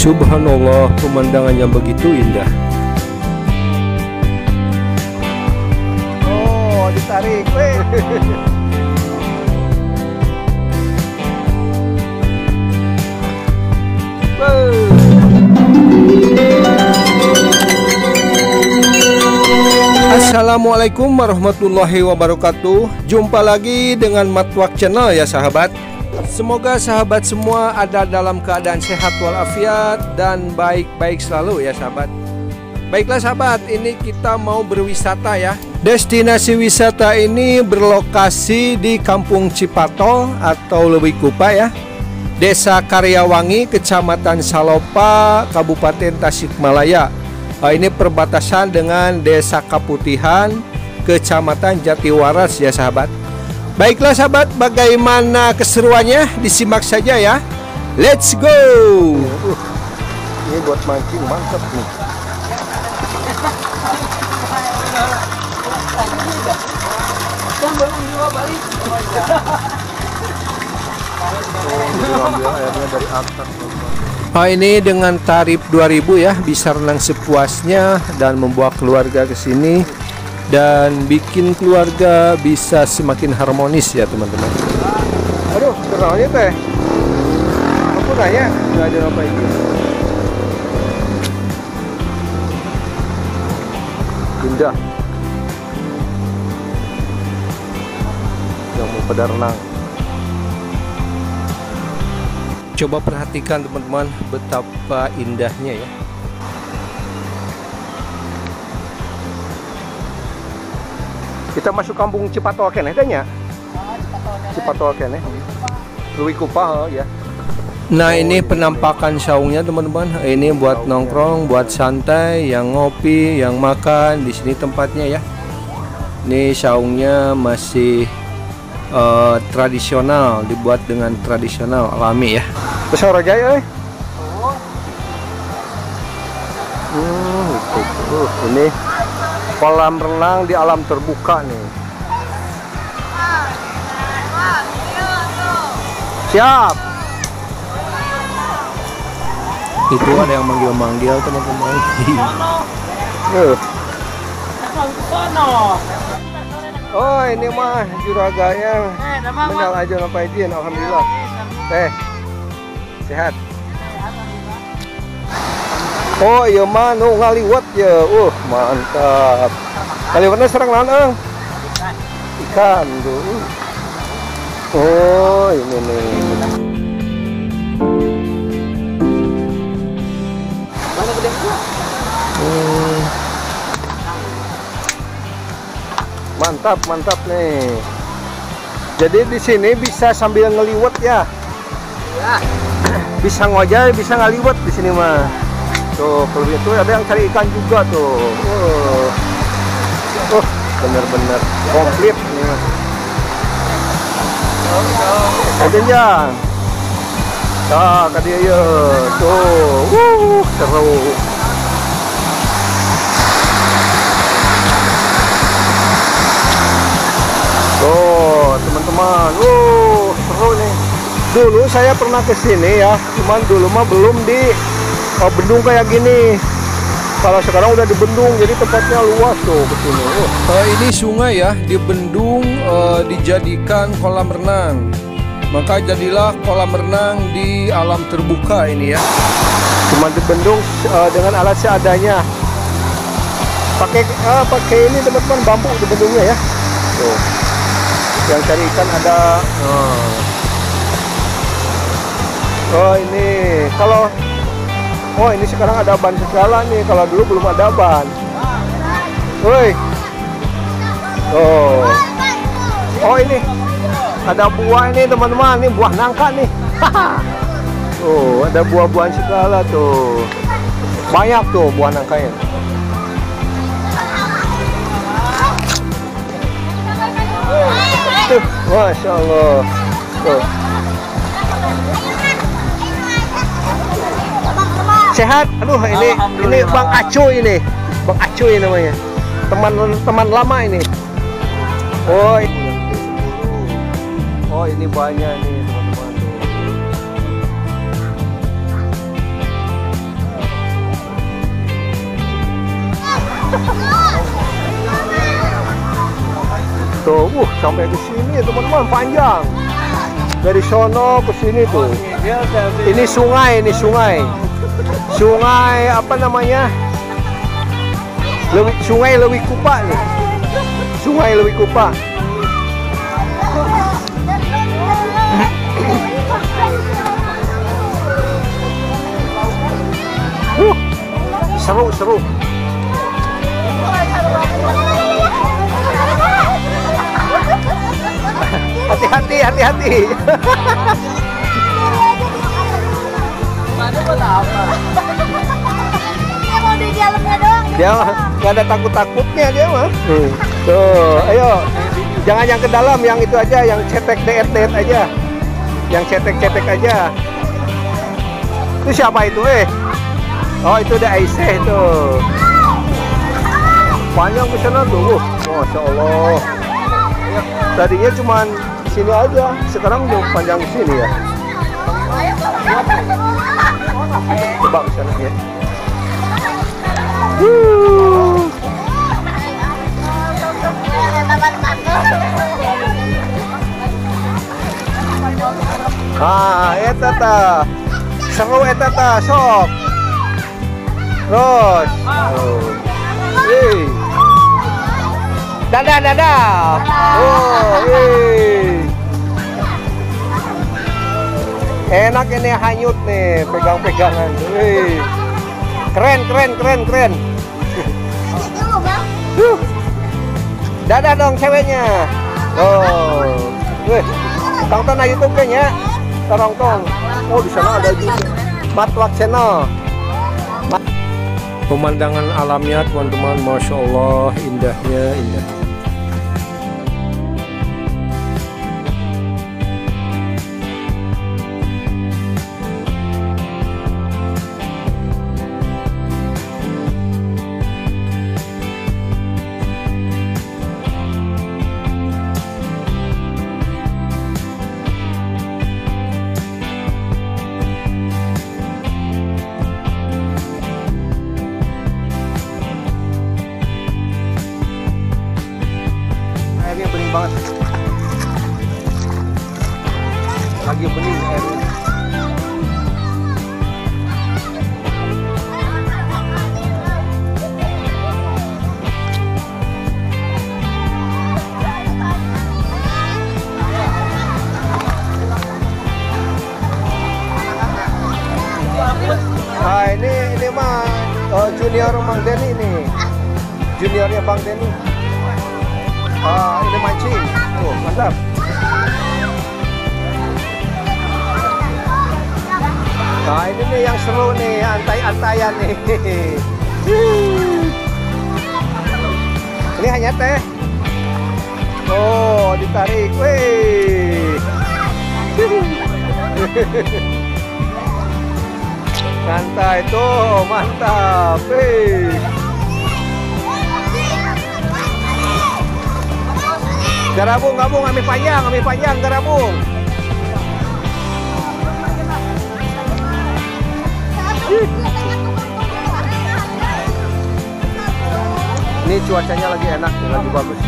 Subhanallah, pemandangannya begitu indah. Oh, ditarik, weh. Assalamualaikum warahmatullahi wabarakatuh. Jumpa lagi dengan Matwak Channel ya sahabat. Semoga sahabat semua ada dalam keadaan sehat walafiat dan baik-baik selalu ya sahabat. Baiklah sahabat, ini kita mau berwisata ya. Destinasi wisata ini berlokasi di Kampung Cipatol atau lebih kupa ya, Desa Karyawangi, Kecamatan Salopa, Kabupaten Tasikmalaya. Ini perbatasan dengan Desa Kaputihan, Kecamatan Jatiwaras ya sahabat. Baiklah sahabat, bagaimana keseruannya? Disimak saja ya. Let's go. Ini buat mancing mantap nih. Ini dengan tarif 2.000 ya, bisa renang sepuasnya dan membawa keluarga ke sini dan bikin keluarga bisa semakin harmonis ya teman-teman. Aduh, kenalnya teh. Aku nanya, nggak ada apa ini. Indah. Yang mau pada renang. Coba perhatikan teman-teman betapa indahnya ya. Kita masuk Kampung Cipatol keneh tanya. Cipatol keneh. Luwi Kupa ya. Nah, ini penampakan saungnya teman-teman. Ini buat nongkrong, buat santai, yang ngopi, yang makan di sini tempatnya ya. Ini saungnya masih tradisional, dibuat dengan tradisional alami ya. Besar aja ya. Ini kolam renang di alam terbuka nih. Siap. Itu ada yang manggil-manggil teman-teman. Oh, ini mah juraganya. Menal aja apa izin, alhamdulillah. Sehat. Oh iya mah nu ngaliwat ya. Mantap. Ngaliwatnya serang lanang. Ikan tuh. Oh, ini nih. Mana gede gua? Mantap nih. Jadi di sini bisa sambil ngeliwat ya. Ya. Bisa ngojek, bisa ngaliwat di sini mah. Tuh, kalau itu ada yang cari ikan juga tuh. Bener-bener komplit nih mas. Aja. Nah, tadi ya. Tuh, seru. Tuh, teman-teman. Seru nih. Dulu saya pernah ke sini ya, cuman dulu mah belum di bendung kayak gini. Kalau sekarang udah di bendung, jadi tempatnya luas tuh ke sini. Ini sungai ya, di bendung dijadikan kolam renang. Maka jadilah kolam renang di alam terbuka ini ya. Cuma di bendung dengan alat seadanya. Pakai ini teman-teman, bambu di bendungnya ya. Tuh. Yang cari ikan ada. Oh ini kalau ini sekarang ada ban segala nih. Kalau dulu belum ada ban. Woi. Oh ini ada buah ini teman-teman. Ini buah nangka nih. Oh ada buah-buahan segala tuh. Banyak tuh buah nangkanya. Masya Allah. Tuh. Sehat. Aduh ini Bang Acuy ini. Bang Acuy namanya. Teman lama ini. Oh ini banyak nih teman-teman. Tuh, sampai ke sini teman-teman, panjang. Dari sono ke sini tuh. Ini sungai, Sungai apa namanya? Sungai Lewi Kupa nih. Sungai Lewi Kupa. Seru. Hati-hati. Dia mau di dalamnya doang. Dia nggak ada takut-takutnya dia mah. Tuh, ayo. Jangan yang ke dalam, yang itu aja, yang cetek deet aja. Yang cetek aja. Itu siapa itu, Oh, itu ada Aisyah tuh. Panjang ke sana tuh. Masya Allah. Tadinya cuman sini aja, sekarang udah panjang sini ya. Coba ke sana ya. Eta ta. Seru eta ta, sok. Terus. Dadah. Enak ini, hanyut nih, pegang-pegangan. Keren. Dadah dong ceweknya. Tonton na YouTube kayaknya. Tong. Oh, di sana ada juga. Matwak Channel. Pemandangan alamnya teman-teman, Masya Allah, indahnya. Airnya bening banget. Lagi bening airnya. Nah, ini mah junior Bang Denny nih. Juniornya Bang Denny. Ini mancing. Tuh, mantap. Nah, ini nih yang seru nih, antai-antaian nih. Ini hanya teh. Oh, ditarik. Wih. Santai tuh, mantap. Wih. Garabung, ambil panjang, garabung. Ini cuacanya lagi enak, lagi bagus.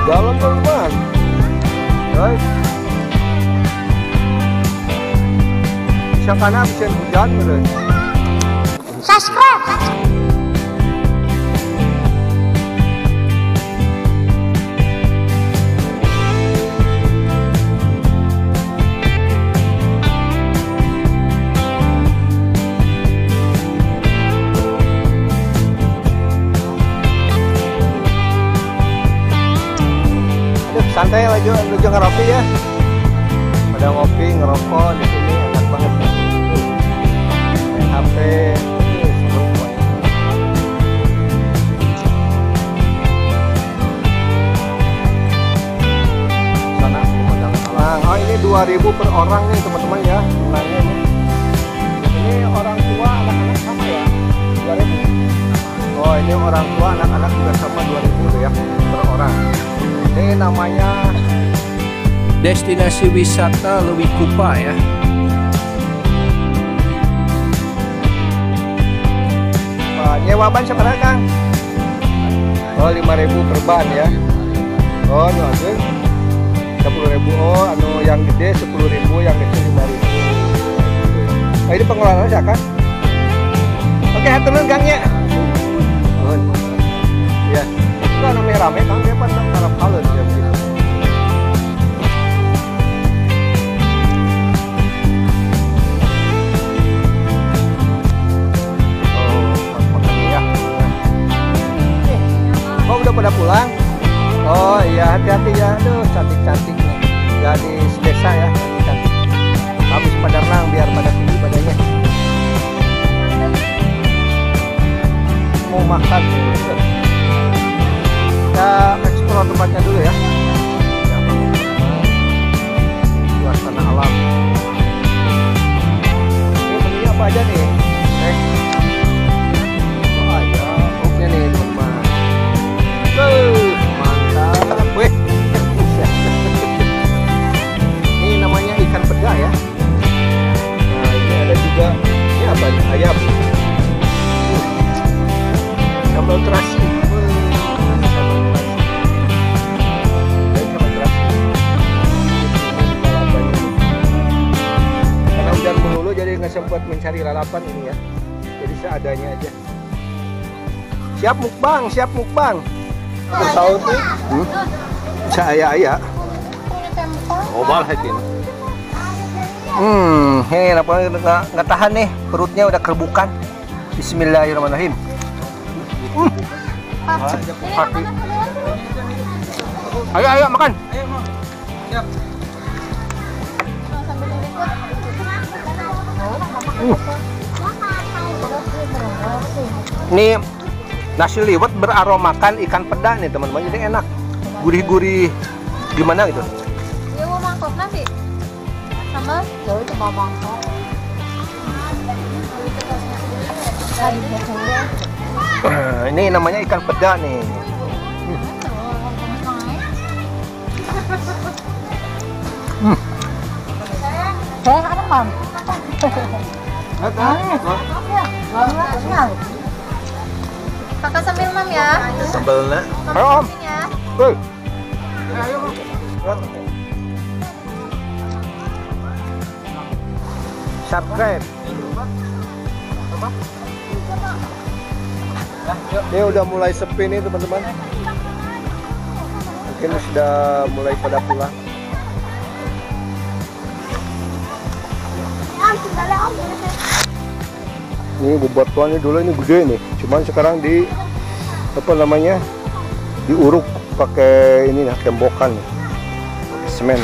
Dalam teman, guys. Bisa karena bisa hujan bener. Subscribe. Santai aja ngeropi ya. Pada ngopi, ngerokok di sini enak banget. Main HP, seru banget. Sana pemandangan alam. Oh, ini 2.000 per orang nih teman-teman ya. Jumlahnya ini. Ini orang tua, anak-anak sama ya. 2.000. Oh, ini orang tua, anak-anak juga sama 2.000 tuh ya per orang. Ini namanya Destinasi wisata Leuwi Kupa ya. nyewa ban seberapa Kang? Oh 5.000 per ban ya. Oh nyuakeun 10.000. Oh anu yang gede 10.000, yang kecil 5.000. Oh ini pengelolaan aja kan? Oke haturun Kangnya. Ya. Itu namanya rame Kang, dia pas tarap halus ya begitu. Oh udah pada pulang? Oh iya hati-hati ya, aduh cantik-cantik nih gadis desa ya, cantik. Habis pada renang biar pada tinggi badannya. Mau makan gitu. Kita eksplor tempatnya dulu ya. Suasana alam. Ini menunya apa aja nih? Oh iya, oke nih teman-teman. Mantap, weh. Ini namanya ikan peda ya. Nah ini ada juga, ini apa nih? Ayam. Sambal terasi. Sambal terasi. Karena hujan melulu jadi nggak sempat mencari lalapan ini ya. Jadi seadanya aja. Siap mukbang, siap mukbang. Sahur tuh, saya. Oh balah ini. Ini apa nggak tahan nih, perutnya udah kerbukan. Bismillahirrahmanirrahim. Ayo makan. Ini nasi liwet beraromakan ikan peda nih teman-teman, jadi enak, gurih-gurih gimana gitu. Iya mau mangkok nasi sama jauh itu mau mangkok. Ini namanya ikan peda nih. Saya ada mam. Kakak sambil mam ya. Sambelnya. Ayo om. Ya. Subscribe. Ini udah mulai sepi nih teman-teman. Mungkin sudah mulai pada pulang. Ini bebatuannya dulu ini gede nih, cuman sekarang di apa namanya diuruk pakai ini ya, tembokan, semen.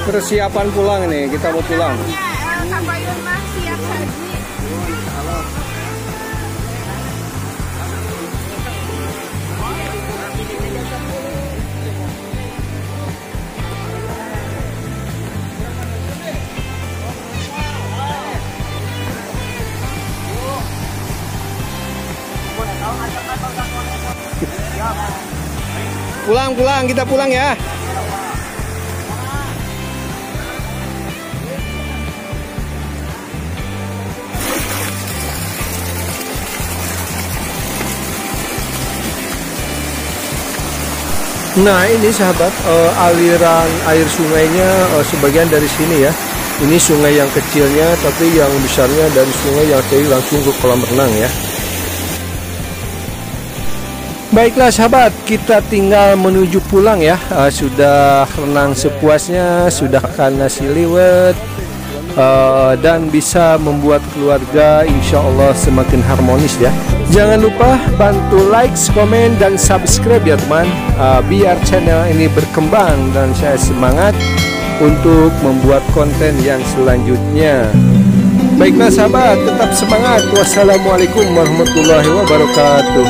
Persiapan pulang nih, kita mau pulang. Pulang, kita pulang ya. Nah ini sahabat, aliran air sungainya sebagian dari sini ya. Ini sungai yang kecilnya, tapi yang besarnya dari sungai yang tadi langsung ke kolam renang ya. Baiklah sahabat, kita tinggal menuju pulang ya. Sudah renang sepuasnya, sudah makan nasi liwet, dan bisa membuat keluarga insya Allah semakin harmonis ya. Jangan lupa bantu like, komen, dan subscribe ya teman, biar channel ini berkembang dan saya semangat untuk membuat konten yang selanjutnya. Baiklah sahabat, tetap semangat. Wassalamualaikum warahmatullahi wabarakatuh.